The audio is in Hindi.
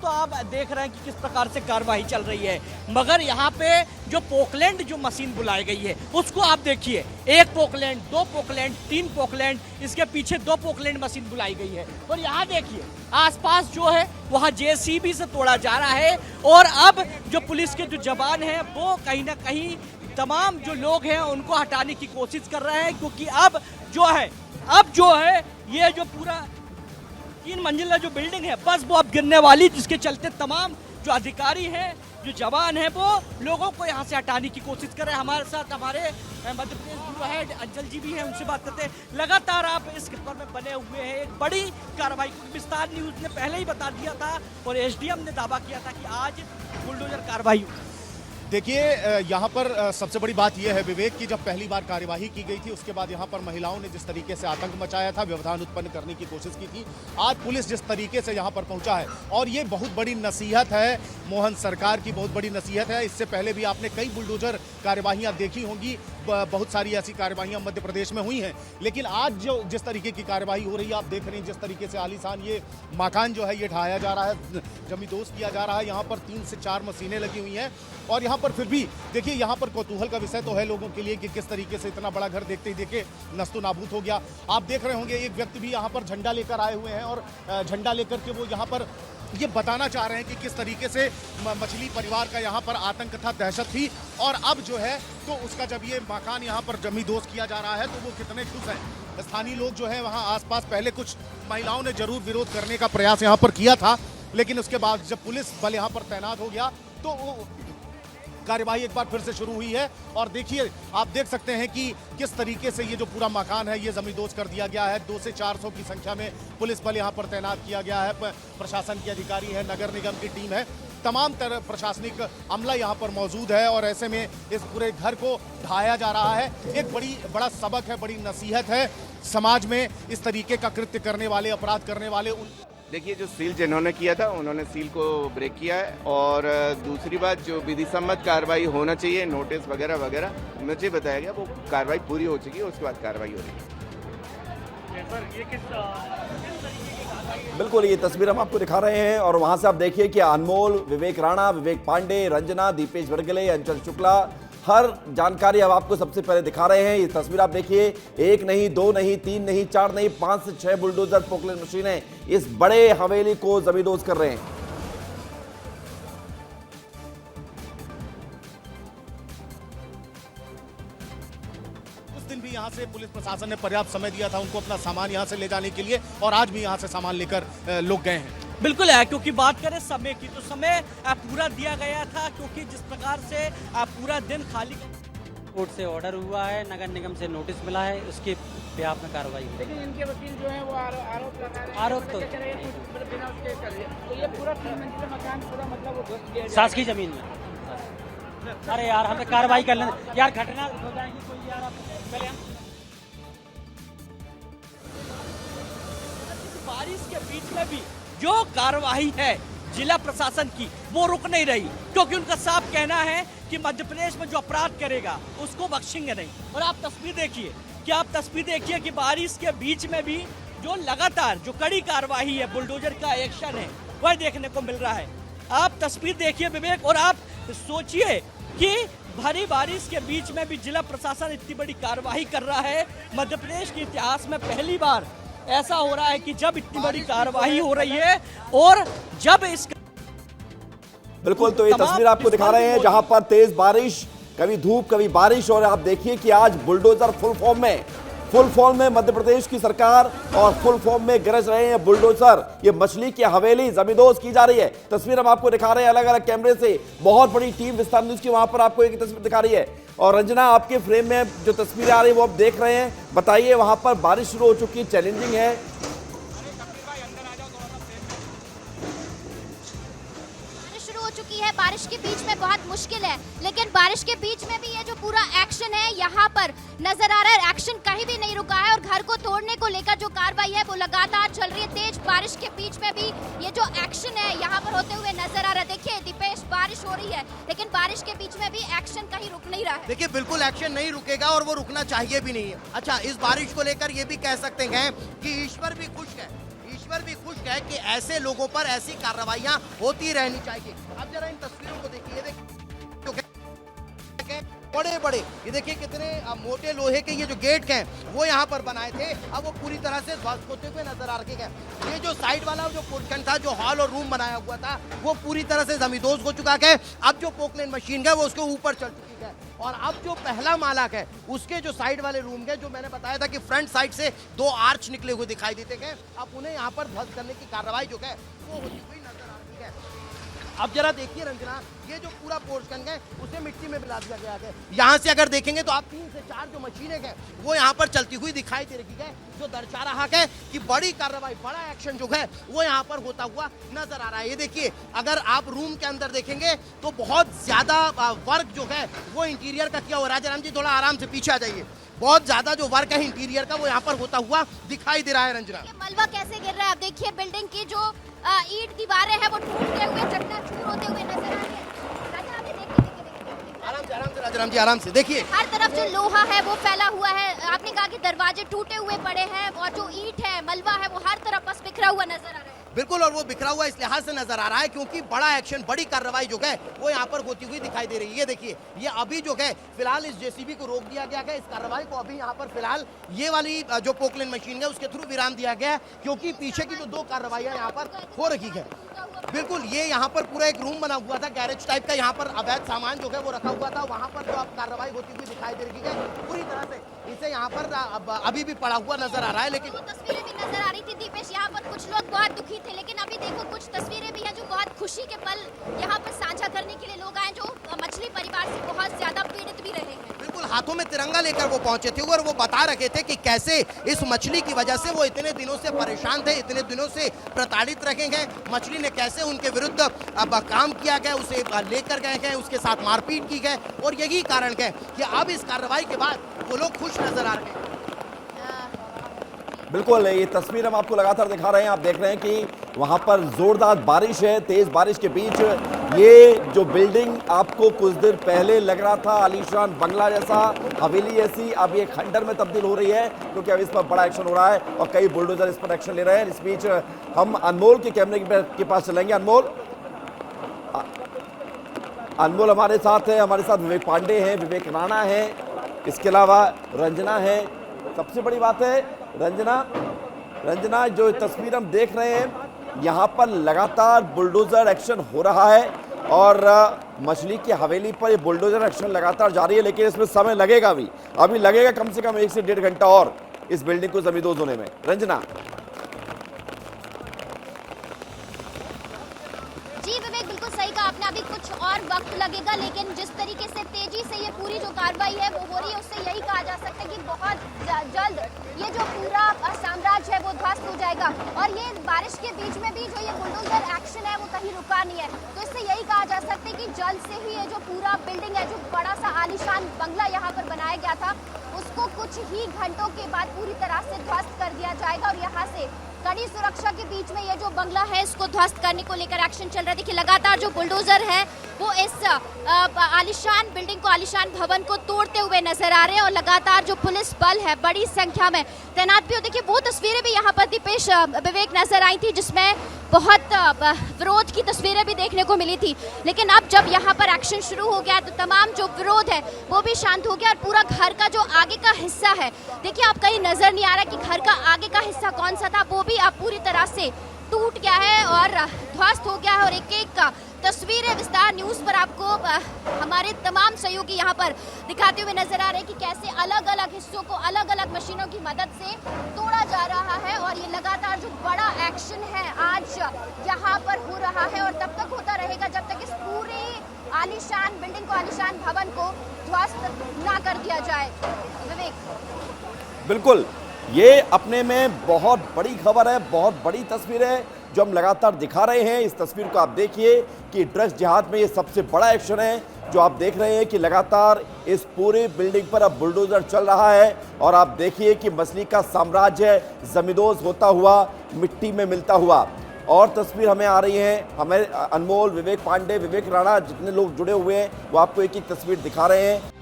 तो आप देख रहे हैं कि किस प्रकार से कार्रवाई चल रही है, मगर यहाँ पे जो पोकलैंड जो मशीन बुलाई गई है उसको आप देखिए, 1 पोकलैंड, 2 पोकलैंड, 3 पोकलैंड, इसके पीछे 2 पोकलैंड मशीन बुलाई गई है। और यहाँ देखिए आसपास जो है वहाँ जेसीबी से तोड़ा जा रहा है। और अब जो पुलिस के जो जवान हैं वो कहीं ना कहीं तमाम जो लोग हैं उनको हटाने की कोशिश कर रहे हैं, क्योंकि अब जो है ये जो पूरा 3 मंजिला जो बिल्डिंग है बस वो अब गिरने वाली, जिसके चलते तमाम जो अधिकारी हैं, जो जवान हैं, वो लोगों को यहाँ से हटाने की कोशिश कर रहे हैं। हमारे साथ हमारे मध्य प्रदेश ब्यूरो हेड अंचल जी भी हैं, उनसे बात करते हैं। लगातार आप इस खबर में बने हुए हैं, एक बड़ी कार्रवाई विस्तार न्यूज ने पहले ही बता दिया था और एसडीएम ने दावा किया था कि आज बुलडोजर कार्रवाई होगी। देखिए, यहाँ पर सबसे बड़ी बात यह है विवेक कि जब पहली बार कार्यवाही की गई थी उसके बाद यहाँ पर महिलाओं ने जिस तरीके से आतंक मचाया था, व्यवधान उत्पन्न करने की कोशिश की थी, आज पुलिस जिस तरीके से यहाँ पर पहुँचा है, और ये बहुत बड़ी नसीहत है, मोहन सरकार की बहुत बड़ी नसीहत है। इससे पहले भी आपने कई बुलडोजर कार्यवाहियाँ देखी होंगी, बहुत सारी ऐसी कार्यवाहियाँ मध्य प्रदेश में हुई हैं, लेकिन आज जो जिस तरीके की कार्यवाही हो रही है, आप देख रहे हैं जिस तरीके से आलीशान ये मकान जो है ये ढाया जा रहा है, जमींदोज किया जा रहा है। यहाँ पर 3 से 4 मशीनें लगी हुई हैं और यहाँ पर फिर भी देखिए, यहाँ पर कौतूहल का विषय तो है लोगों के लिए कि किस तरीके से इतना बड़ा घर देखते ही देखे नस्तु नाबूद हो गया। आप देख रहे होंगे एक व्यक्ति भी यहाँ पर झंडा लेकर आए हुए हैं और झंडा लेकर के वो यहाँ पर ये बताना चाह रहे हैं कि किस तरीके से मछली परिवार का यहाँ पर आतंक था, दहशत थी, और अब जो है तो उसका जब ये मकान यहाँ पर जमींदोज किया जा रहा है तो वो कितने खुश हैं। स्थानीय लोग जो है वहाँ आसपास पहले कुछ महिलाओं ने जरूर विरोध करने का प्रयास यहाँ पर किया था, लेकिन उसके बाद जब पुलिस बल यहाँ पर तैनात हो गया तो वो कार्यवाही एक बार फिर से शुरू हुई है। और देखिए, आप देख सकते हैं कि किस तरीके से ये जो पूरा मकान है ये जमींदोज कर दिया गया है। 200 से 400 की संख्या में पुलिस बल यहाँ पर तैनात किया गया है, प्रशासन के अधिकारी है, नगर निगम की टीम है, तमाम तरह प्रशासनिक अमला यहाँ पर मौजूद है और ऐसे में इस पूरे घर को ढाया जा रहा है। एक बड़ा सबक है, बड़ी नसीहत है समाज में इस तरीके का कृत्य करने वाले, अपराध करने वाले। देखिए, जो सील जिन्होंने किया था उन्होंने सील को ब्रेक किया है, और दूसरी बात जो विधि सम्मत कार्रवाई होना चाहिए, नोटिस वगैरह वगैरह मुझे बताया गया, वो कार्रवाई पूरी हो चुकी है, उसके बाद कार्रवाई हो रही है। सर, ये किस बिल्कुल, ये तस्वीर हम आपको दिखा रहे हैं और वहां से आप देखिए कि अनमोल, विवेक राणा, विवेक पांडे, रंजना, दीपेश वर्गले, अंचल शुक्ला, हर जानकारी अब आपको सबसे पहले दिखा रहे हैं। ये तस्वीर आप देखिए, 1 नहीं, 2 नहीं, 3 नहीं, 4 नहीं, 5 से 6 बुलडोजर पोकलैंड मशीनें इस बड़े हवेली को जमींदोज कर रहे हैं। भी यहाँ से पुलिस प्रशासन ने पर्याप्त समय दिया था उनको अपना सामान यहाँ से ले जाने के लिए, और आज भी यहाँ से सामान लेकर लोग गए हैं। बिल्कुल है, क्योंकि बात करें समय की तो समय पूरा दिया गया था, क्योंकि जिस प्रकार से पूरा दिन खाली कोर्ट से ऑर्डर हुआ है, नगर निगम से नोटिस मिला है, उसके ब्याह में कार्रवाई हुई। लेकिन इनके वकील जो है वो आरोप लगा रहे हैं, आरोप तो बिना उसके कर रहे हैं। तो ये पूरा 3 मंजिला मकान पूरा मतलब वो ध्वस्त किया सास की जमीन में। अरे यार, हमें कार्रवाई कर लें यार, घटना हो जाएगी कोई यार। पहले हम बारिश के बीच में भी जो कार्रवाई है जिला प्रशासन की वो रुक नहीं रही, क्योंकि उनका साफ कहना है कि मध्य प्रदेश में जो अपराध करेगा उसको बख्शेंगे नहीं। और आप तस्वीर देखिए कि बारिश के बीच में भी जो लगातार जो कड़ी कार्रवाई है, बुलडोजर का एक्शन है, वह देखने को मिल रहा है। आप तस्वीर देखिए विवेक, और आप सोचिए कि भारी बारिश के बीच में भी जिला प्रशासन इतनी बड़ी कार्रवाई कर रहा है। मध्य प्रदेश के इतिहास में पहली बार ऐसा हो रहा है कि जब इतनी बड़ी कार्रवाई हो रही है और जब इस बिल्कुल, तो ये तस्वीर आपको दिखा रहे हैं जहां पर तेज बारिश, कभी धूप कभी बारिश, और आप देखिए कि आज बुलडोजर फुल फॉर्म में मध्य प्रदेश की सरकार और फुल फॉर्म में गरज रहे हैं बुलडोजर। ये मछली की हवेली जमींदोज की जा रही है। तस्वीर हम आपको दिखा रहे हैं अलग अलग कैमरे से, बहुत बड़ी टीम विस्तार न्यूज की वहां पर आपको एक तस्वीर दिखा रही है। और रंजना, आपके फ्रेम में जो तस्वीरें आ रही है वो आप देख रहे हैं, बताइए वहां पर बारिश शुरू हो चुकी है, चैलेंजिंग है। बारिश के बीच में बहुत मुश्किल है, लेकिन बारिश के बीच में भी ये जो पूरा एक्शन है यहाँ पर नजर आ रहा है, एक्शन कहीं भी नहीं रुका है और घर को तोड़ने को लेकर जो कार्रवाई है वो लगातार चल रही है। तेज बारिश के बीच में भी ये जो एक्शन है यहाँ पर होते हुए नजर आ रहा है। देखिए दीपेश, बारिश हो रही है लेकिन बारिश के बीच में भी एक्शन कहीं रुक नहीं रहा है। देखिए, बिल्कुल एक्शन नहीं रुकेगा और वो रुकना चाहिए भी नहीं है। अच्छा, इस बारिश को लेकर ये भी कह सकते हैं कि ईश्वर भी खुश है, ईश्वर भी खुश है कि ऐसे लोगों पर ऐसी कार्रवाइयां होती रहनी चाहिए। अब जरा इन तस्वीरों को देखिए, बड़े बड़े ये देखिए कितने मोटे लोहे के ये जो गेट हैं वो यहाँ पर बनाए थे, अब वो पूरी तरह से ध्वस्त होते हुए नजर आ रहे हैं। ये जो साइड वाला जो पोर्शन था, जो हॉल और रूम बनाया हुआ था, वो पूरी तरह से जमींदोज हो चुका है। अब जो पोकलैंड मशीन है वो उसके ऊपर चढ़ चुकी है, और अब जो पहला माला है उसके जो साइड वाले रूम है, जो मैंने बताया था कि फ्रंट साइड से 2 आर्च निकले हुए दिखाई देते हैं, अब उन्हें यहाँ पर ध्वस्त करने की कार्रवाई जो है वो होती हुई नजर आ रही है। अब जरा देखिए रंजना, ये जो पूरा पोर्शन है उसे मिट्टी में मिला दिया गया है। यहाँ से अगर देखेंगे तो आप 3 से 4 जो मशीनें हैं वो यहाँ पर चलती हुई दिखाई दे रही है, जो दर्शा रहा है कि बड़ी कार्रवाई, बड़ा एक्शन जो है वो यहाँ पर होता हुआ नजर आ रहा है। ये देखिए, अगर आप रूम के अंदर देखेंगे तो बहुत ज्यादा वर्क जो है वो इंटीरियर का किया हुआ। राजाराम जी थोड़ा आराम से पीछे आ जाइए। बहुत ज्यादा जो वर्क है इंटीरियर का वो यहाँ पर होता हुआ दिखाई दे रहा है। रंजना, मलबा कैसे गिर रहा है, आप देखिए बिल्डिंग की जो ईंट दीवारें हैं वो टूटते हुए, चकनाचूर होते हुए नजर आ रही है। राजाराम जी आराम से देखिए, हर तरफ जो लोहा है वो फैला हुआ है। आपने कहा कि दरवाजे टूटे हुए पड़े हैं, और जो ईंट है, मलबा है, वो हर तरफ बस बिखरा हुआ नजर आ रहा है। बिल्कुल, और वो बिखरा हुआ इस लिहाज से नजर आ रहा है क्योंकि बड़ा एक्शन, बड़ी कार्रवाई जो है वो यहाँ पर होती हुई दिखाई दे रही है। ये देखिए, ये अभी जो है फिलहाल इस जेसीबी को रोक दिया गया है, इस कार्रवाई को अभी यहाँ पर फिलहाल ये वाली जो पोकलैंड मशीन है उसके थ्रू विराम दिया गया है, क्योंकि पीछे की जो 2 कार्रवाइयाँ यहाँ पर हो रही है। बिल्कुल, ये यहाँ पर पूरा एक रूम बना हुआ था, गैरेज टाइप का, यहाँ पर अवैध सामान जो है वो रखा हुआ था, वहाँ पर जो अब कार्रवाई होती हुई दिखाई दे रही है पूरी तरह से। इसे यहाँ पर अभी भी पड़ा हुआ नजर आ रहा है। लेकिन तस्वीरें भी नजर आ रही थी दीपेश, यहाँ पर कुछ लोग बहुत दुखी थे, लेकिन अभी देखो कुछ तस्वीरें भी हैं जो बहुत खुशी के पल यहाँ पर साझा करने के लिए लोग आए, जो मछली परिवार से बहुत ज्यादा पीड़ित भी रहे हैं। बिल्कुल, हाथों में तिरंगा लेकर वो पहुंचे थे और वो बता रहे थे कि कैसे इस मछली की वजह से वो इतने दिनों से परेशान थे, इतने दिनों से प्रताड़ित रखे गए। मछली ने कैसे उनके विरुद्ध अब काम किया गया, उसे लेकर गए गए, उसके साथ मारपीट की गई, और यही कारण है कि अब इस कार्रवाई के बाद वो लोग खुश नजर आ रहे हैं। बिल्कुल, ये तस्वीर हम आपको लगातार दिखा रहे हैं। आप देख रहे हैं कि वहां पर जोरदार बारिश है, तेज बारिश के बीच ये जो बिल्डिंग आपको कुछ देर पहले लग रहा था आलीशान बंगला जैसा, हवेली जैसी, अब ये खंडर में तब्दील हो रही है, क्योंकि अब इस पर बड़ा एक्शन हो रहा है और कई बुलडोजर इस पर एक्शन ले रहे हैं। इस बीच हम अनमोल के कैमरे के पास चलेंगे। अनमोल हमारे साथ है, हमारे साथ विवेक पांडे हैं, विवेक राणा है, इसके अलावा रंजना है। सबसे बड़ी बात है रंजना, जो तस्वीर हम देख रहे हैं, यहाँ पर लगातार बुलडोजर एक्शन हो रहा है और मछली की हवेली पर ये बुलडोजर एक्शन लगातार जारी है, लेकिन इसमें समय लगेगा भी, अभी लगेगा कम से कम 1 से 1.5 घंटा और इस बिल्डिंग को जमींदोज होने में। रंजना जी विवेक, बिल्कुल सही कहा आपने, अभी कुछ और वक्त लगेगा, लेकिन जिस तरीके से तेजी से ये पूरी जो कार्रवाई है वो हो रही है, उससे यही कहा जा सकता है कि बहुत जल्द ये जो पूरा साम्राज्य है वो ध्वस्त हो जाएगा। और ये बारिश के बीच में भी जो ये बुलडोजर एक्शन है वो कहीं रुका नहीं है, तो इससे यही कहा जा सकता है कि जल्द से ही ये जो पूरा बिल्डिंग है, जो बड़ा सा आलीशान बंगला यहाँ पर बनाया गया था, उसको कुछ ही घंटों के बाद पूरी तरह से ध्वस्त कर दिया जाएगा। और यहाँ से कड़ी सुरक्षा के बीच में ये जो बंगला है इसको ध्वस्त करने को लेकर एक्शन चल रहा है। देखिए, लगातार जो बुलडोजर है वो इस आलीशान बिल्डिंग को, आलीशान भवन को तोड़ते हुए नजर आ रहे हैं, और लगातार जो पुलिस बल है बड़ी संख्या में तैनात भी हो। देखिए, वो तस्वीरें भी यहाँ पर दीपेश, विवेक, नजर आई थी जिसमें बहुत विरोध की तस्वीरें भी देखने को मिली थी, लेकिन अब जब यहाँ पर एक्शन शुरू हो गया तो तमाम जो विरोध है वो भी शांत हो गया। और पूरा घर का जो आगे का हिस्सा है, देखिए आप कहीं नजर नहीं आ रहा कि घर का आगे का हिस्सा कौन सा था, वो भी अब पूरी तरह से टूट गया है और ध्वस्त हो गया है। और एक एक तस्वीरें विस्तार न्यूज पर आपको हमारे तमाम सहयोगी यहाँ पर दिखाते हुए नजर आ रहे हैं कि कैसे अलग अलग हिस्सों को अलग अलग मशीनों की मदद से तोड़ा जा रहा है। और ये लगातार जो बड़ा एक्शन है आज यहाँ पर हो रहा है, और तब तक होता रहेगा जब तक इस पूरे आलीशान बिल्डिंग को, आलीशान भवन को ध्वस्त ना कर दिया जाए। विवेक, बिल्कुल, ये अपने में बहुत बड़ी खबर है, बहुत बड़ी तस्वीर है जो हम लगातार दिखा रहे हैं। इस तस्वीर को आप देखिए कि ड्रग्स जिहाद में ये सबसे बड़ा एक्शन है जो आप देख रहे हैं कि लगातार इस पूरी बिल्डिंग पर अब बुलडोजर चल रहा है, और आप देखिए कि मछली का साम्राज्य जमींदोज होता हुआ, मिट्टी में मिलता हुआ। और तस्वीर हमें आ रही है, हमें अनमोल, विवेक पांडे, विवेक राणा, जितने लोग जुड़े हुए हैं वो आपको एक एक तस्वीर दिखा रहे हैं।